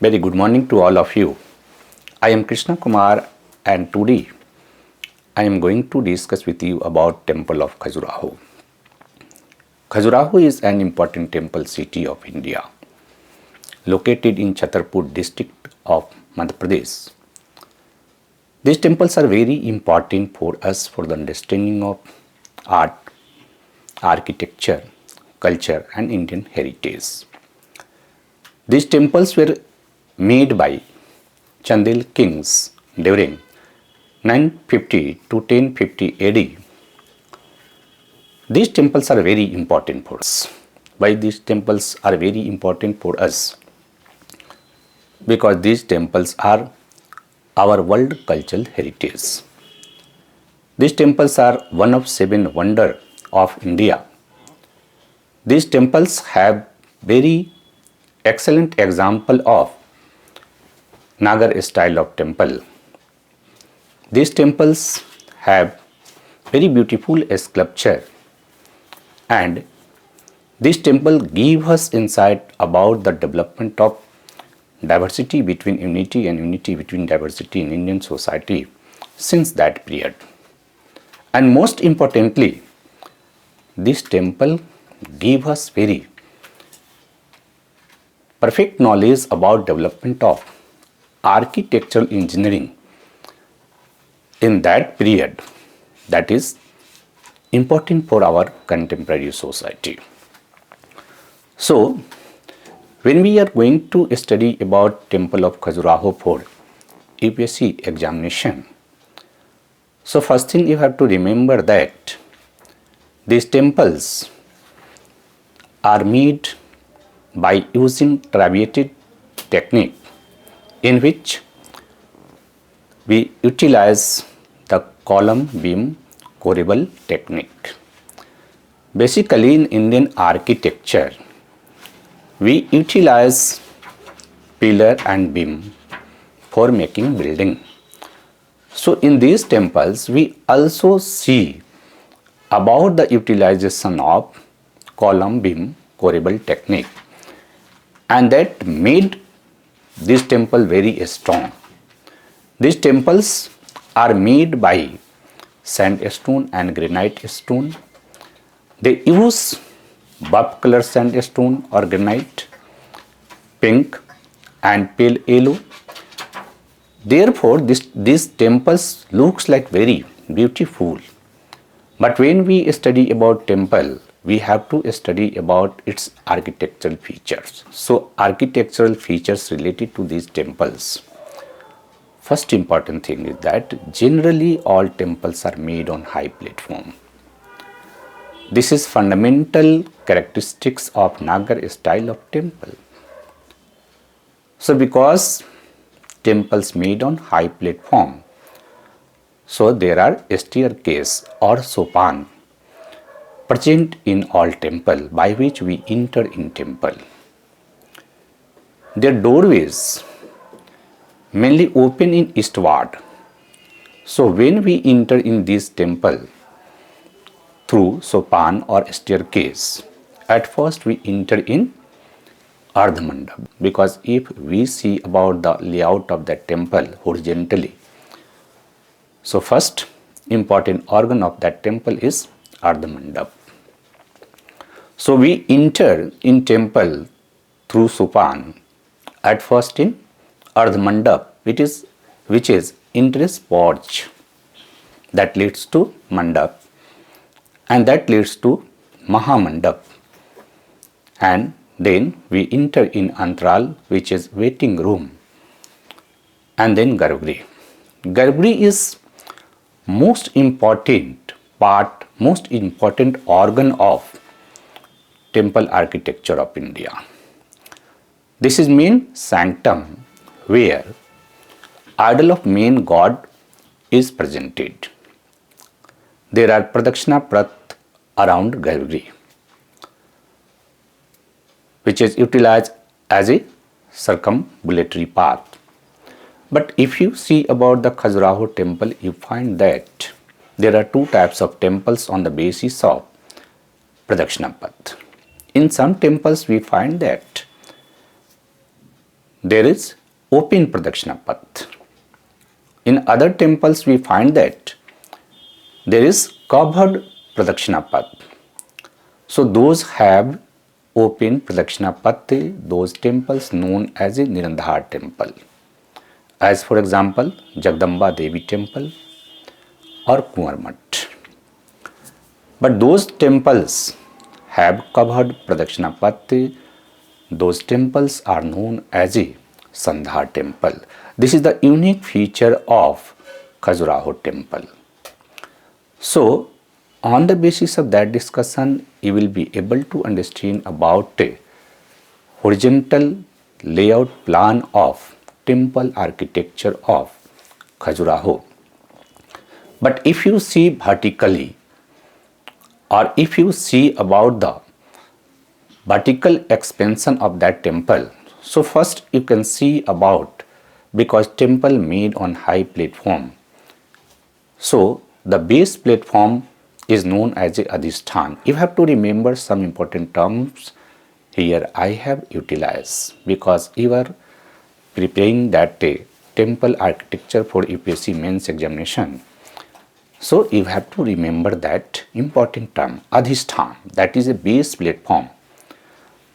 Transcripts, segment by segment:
Very good morning to all of you. I am Krishna Kumar and today I am going to discuss with you about Temple of Khajuraho. Khajuraho is an important temple city of India located in Chhatarpur district of Madhya Pradesh. These temples are very important for us for the understanding of art, architecture, culture and Indian heritage. These temples were made by Chandel kings during 950 to 1050 AD. These temples are very important for us. Why these temples are very important for us? Because these temples are our world cultural heritage. These temples are one of 7 wonders of India. These temples have very excellent example of Nagar style of temple. These temples have very beautiful sculpture and this temple give us insight about the development of diversity between unity and unity between diversity in Indian society since that period. And most importantly, this temple give us very perfect knowledge about development of architectural engineering in that period that is important for our contemporary society. So, when we are going to study about Temple of Khajuraho for UPSC examination, so first thing you have to remember that these temples are made by using trabeated technique in which we utilize the column beam corbel technique. Basically in Indian architecture, we utilize pillar and beam for making building. So in these temples, we also see about the utilization of column beam corbel technique and that made this temple very strong. These temples are made by sandstone and granite stone. They use buff color sandstone or granite, pink and pale yellow. Therefore, these temples looks like very beautiful. But when we study about temple, we have to study about its architectural features. So, architectural features related to these temples. First important thing is that generally all temples are made on high platform. This is fundamental characteristics of Nagar style of temple. So because temples made on high platform, so there are staircase or sopan present in all temple by which we enter in temple. Their doorways mainly open in eastward. So when we enter in this temple through sopan or staircase, at first we enter in Ardha Mandap because if we see about the layout of that temple horizontally, so first important organ of that temple is Ardha Mandap. So we enter in temple through sopan at first in Ardha Mandap, which is entrance porch that leads to Mandap and that leads to Mahamandap, and then we enter in Antral, which is waiting room, and then Garbhagriha. Garbhagriha is most important part, most important organ of temple architecture of India. This is main sanctum where idol of main god is presented. There are Pradakshina Prat around Garbhagriha, which is utilized as a circumambulatory path. But if you see about the Khajuraho temple, you find that there are 2 types of temples on the basis of Pradakshina Path. In some temples we find that there is open Pradakshina Path. In other temples we find that there is covered Pradakshina Path. So those have open Pradakshina Path, those temples known as a Nirandhar temple. As for example, Jagdamba Devi temple or Kunwar Mutt. But those temples have covered Pradakshina Path. Those temples are known as a Sandhar temple. This is the unique feature of Khajuraho temple. So, on the basis of that discussion, you will be able to understand about a horizontal layout plan of temple architecture of Khajuraho. But if you see vertically, or if you see about the vertical expansion of that temple, so first you can see about, because temple made on high platform, so the base platform is known as a Adhishthan. You have to remember some important terms here I have utilized, because you are preparing that temple architecture for UPSC mains examination. So you have to remember that important term, Adhishthan, that is a base platform.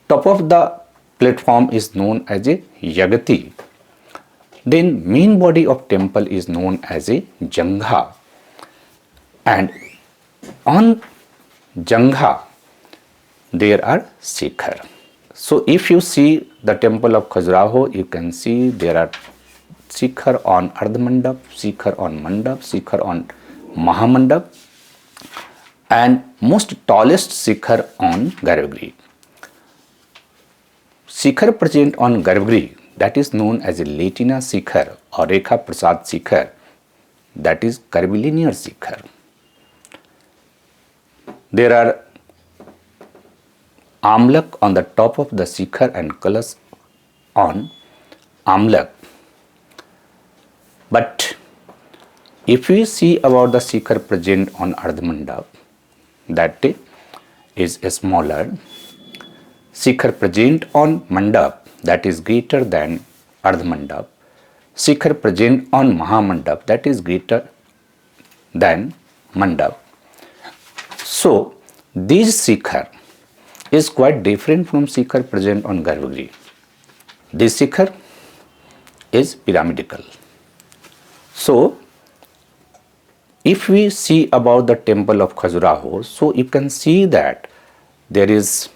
Top of the platform is known as a Yagati. Then main body of temple is known as a Jangha. And on Jangha, there are Shikhar. So if you see the temple of Khajuraho, you can see there are Shikhar on Ardhamandap, Shikhar on Mandap, Shikhar on Mahamandap, and most tallest Shikhar on Garbhagrihi. Shikhar present on Garbhagrihi, that is known as a Latina Shikhar or Rekha Prasad Shikhar, that is curvilinear Shikhar. There are Amlak on the top of the Shikhar and Kalash on Amlak. But if we see about the Shikhar present on Ardhamandap, that is smaller. Shikhar present on Mandap, that is greater than Ardhamandap. Shikhar present on Mahamandap, that is greater than Mandap. So this Shikhar is quite different from Shikhar present on Garbhagrihi. This Shikhar is pyramidal. So if we see about the temple of Khajuraho, so you can see that there is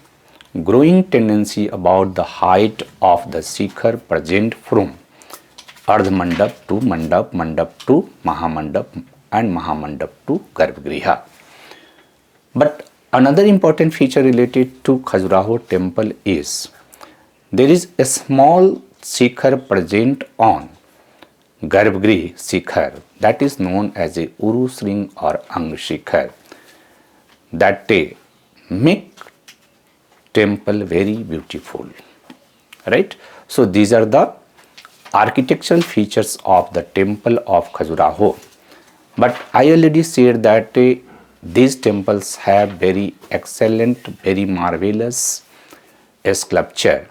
growing tendency about the height of the Shikhar present from Ardhamandap to Mandap, Mandap to Mahamandap, and Mahamandap to Garbhagriha. But another important feature related to Khajuraho temple is there is a small Shikhar present on Garbhagrihi Shikhar, that is known as a Urus ring or Ang Shikhar, that make temple very beautiful, right? So these are the architectural features of the temple of Khajuraho. But I already said that these temples have very excellent, very marvelous sculpture.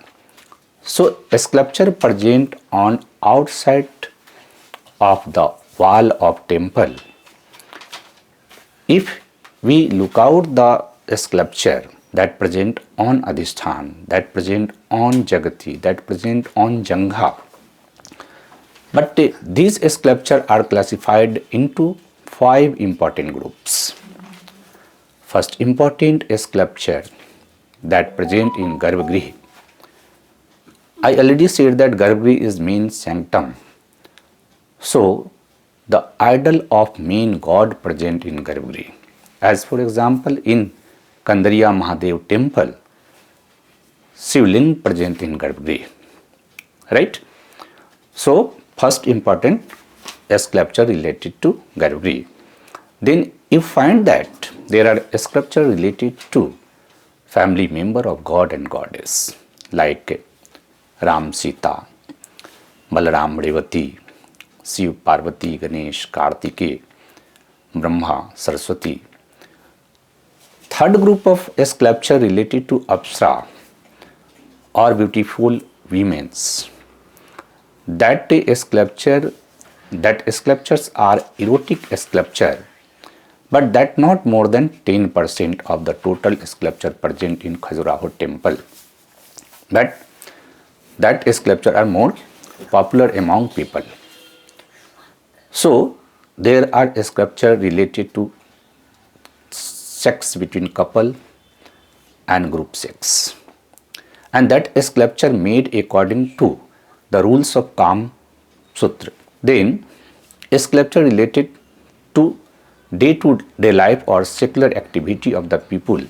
So a sculpture present on outside of the wall of temple. If we look out the sculpture that present on Adhishthan, that present on Jagati, that present on Jangha, but these sculptures are classified into 5 important groups. First important sculpture that present in Garbhagrihi. I already said that Garbhagrihi is main sanctum. So the idol of main god present in Garbhagrihi. As for example, in Kandariya Mahadev temple, Shivling present in Garbhagrihi, right? So first important sculpture related to Garbhagrihi. Then you find that there are sculpture related to family member of god and goddess, like Ram Sita, Balaram Revati, Shiv Parvati, Ganesh, Kartike, Brahma, Saraswati. Third group of sculpture related to Apsara or beautiful women's, that sculptures are erotic sculpture, but that not more than 10% of the total sculpture present in Khajuraho temple. But that sculpture are more popular among people. So there are sculptures related to sex between couple and group sex, and that sculpture made according to the rules of Kam Sutra. Then a sculpture related to day-to-day life or secular activity of the people,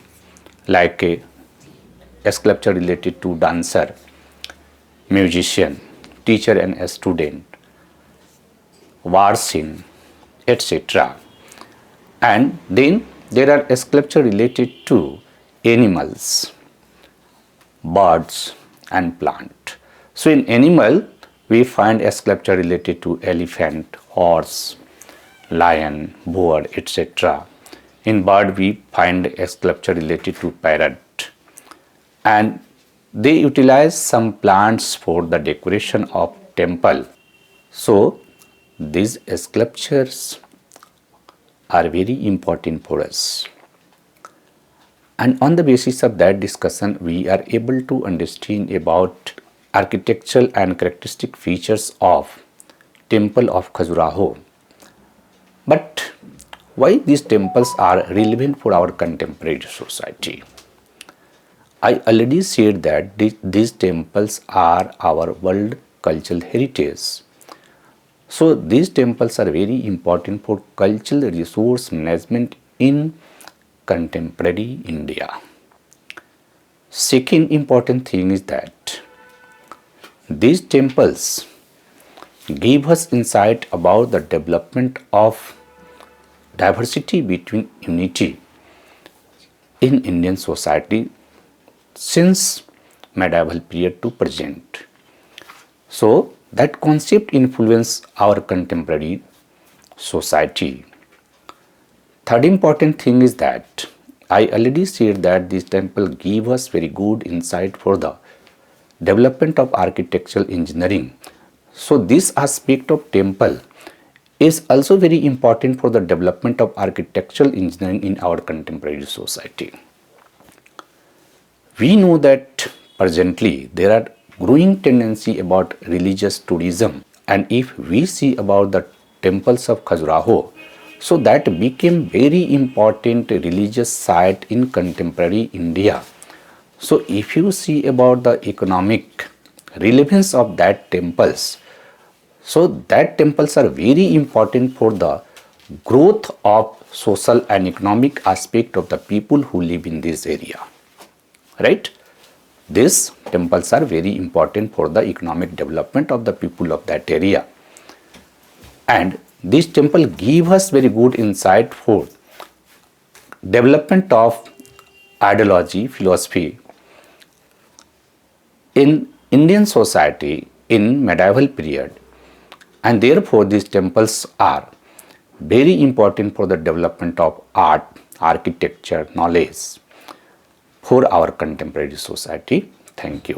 like a sculpture related to dancer, musician, teacher and a student, war scene, etc. And then there are sculpture related to animals, birds and plant. So in animal we find a sculpture related to elephant, horse, lion, boar, etc. In bird we find a sculpture related to parrot, and they utilize some plants for the decoration of temple. So these sculptures are very important for us. And on the basis of that discussion, we are able to understand about architectural and characteristic features of Temple of Khajuraho. But why these temples are relevant for our contemporary society? I already said that these temples are our world cultural heritage. So these temples are very important for cultural resource management in contemporary India. Second important thing is that these temples give us insight about the development of diversity between unity in Indian society since medieval period to present. So that concept influence our contemporary society. Third important thing is that I already said that this temple give us very good insight for the development of architectural engineering. So this aspect of temple is also very important for the development of architectural engineering in our contemporary society. We know that presently there are growing tendency about religious tourism, and if we see about the temples of Khajuraho, so that became very important religious site in contemporary India. So if you see about the economic relevance of that temples, so that temples are very important for the growth of social and economic aspect of the people who live in this area. Right? These temples are very important for the economic development of the people of that area. And this temple give us very good insight for development of ideology, philosophy in Indian society in medieval period, and therefore these temples are very important for the development of art, architecture, knowledge for our contemporary society. Thank you.